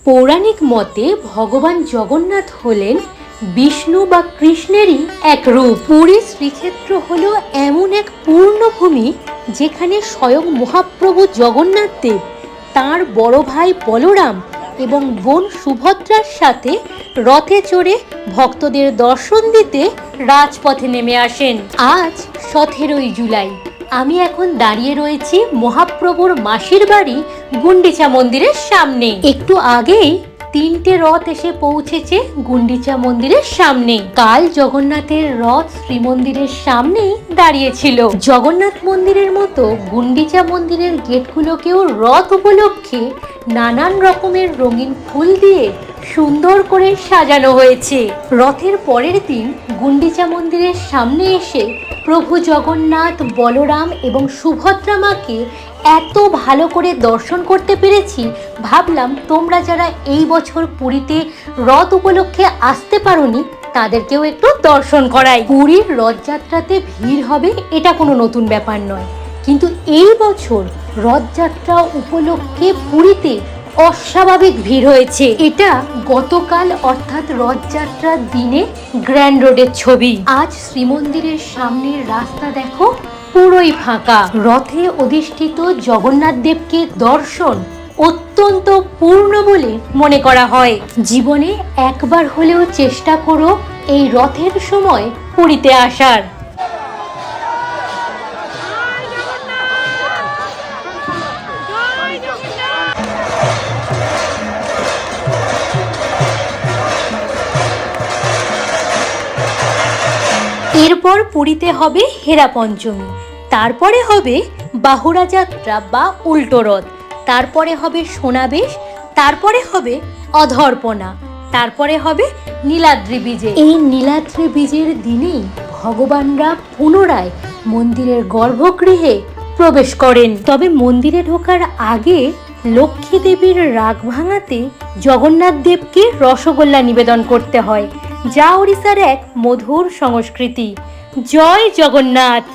পৌরাণিক মতে ভগবান জগন্নাথ হলেন বিষ্ণু বা কৃষ্ণেরই এক রূপ। পুরী শ্রীক্ষেত্র হলো এমন এক পূর্ণভূমি যেখানে স্বয়ং মহাপ্রভু জগন্নাথ দেব তাঁর বড় ভাই বলরাম এবং বোন সুভদ্রার সাথে রথে চড়ে ভক্তদের দর্শন দিতে রাজপথে নেমে আসেন। আজ 17ই জুলাই। আমি এখন দাঁড়িয়ে রয়েছি মহাপ্রভুর মাসির বাড়ি গুন্ডিচা মন্দিরের সামনে। একটু আগেই 3টে রথ এসে পৌঁছেছে গুন্ডিচা মন্দিরের সামনে। কাল জগন্নাথের রথ শ্রীমন্দিরের সামনেই দাঁড়িয়েছিল। জগন্নাথ মন্দিরের মতো গুন্ডিচা মন্দিরের গেটগুলোকেও রথ উপলক্ষে নানান রকমের রঙিন ফুল দিয়ে সুন্দর করে সাজানো হয়েছে। রথের পরের দিন গুন্ডিচা মন্দিরের সামনে এসে প্রভু জগন্নাথ, বলরাম এবং সুভদ্রা মাকে এত ভালো করে দর্শন করতে পেরেছি, ভাবলাম তোমরা যারা এই বছর পুরীতে রথ উপলক্ষে আসতে পারোনি তাদেরকেও একটু দর্শন করাই। পুরীর রথযাত্রাতে ভিড় হবে এটা কোনো নতুন ব্যাপার নয়, কিন্তু এই বছর রথযাত্রা উপলক্ষে পুরীতে অস্বাভাবিক ভিড় হয়েছে। এটা গতকাল অর্থাৎ রথযাত্রার দিনে গ্র্যান্ড রোডের ছবি। আজ শ্রীমন্দিরের সামনের রাস্তা দেখো পুরোই ফাঁকা। রথে অধিষ্ঠিত জগন্নাথ দেবকে দর্শন অত্যন্ত পূর্ণ বলে মনে করা হয়। জীবনে একবার হলেও চেষ্টা করো এই রথের সময় পুরীতে আসার। এরপর পুরীতে হবে হেরা পঞ্চমী, তারপরে হবে বাহুড়া যাত্রা বা উল্টো রথ, তারপরে হবে সোনাবেশ, তারপরে হবে অধর্পণা, তারপরে হবে নীলাদ্রি বিজে। এই নীলাদ্রি বিজের দিনেই ভগবানরা পুনরায় মন্দিরের গর্ভগৃহে প্রবেশ করেন। তবে মন্দিরে ঢোকার আগে লক্ষ্মী দেবীর রাগ ভাঙাতে জগন্নাথ দেবকে রসগোল্লা নিবেদন করতে হয়, যা ওড়িশার এক মধুর সংস্কৃতি। জয় জগন্নাথ।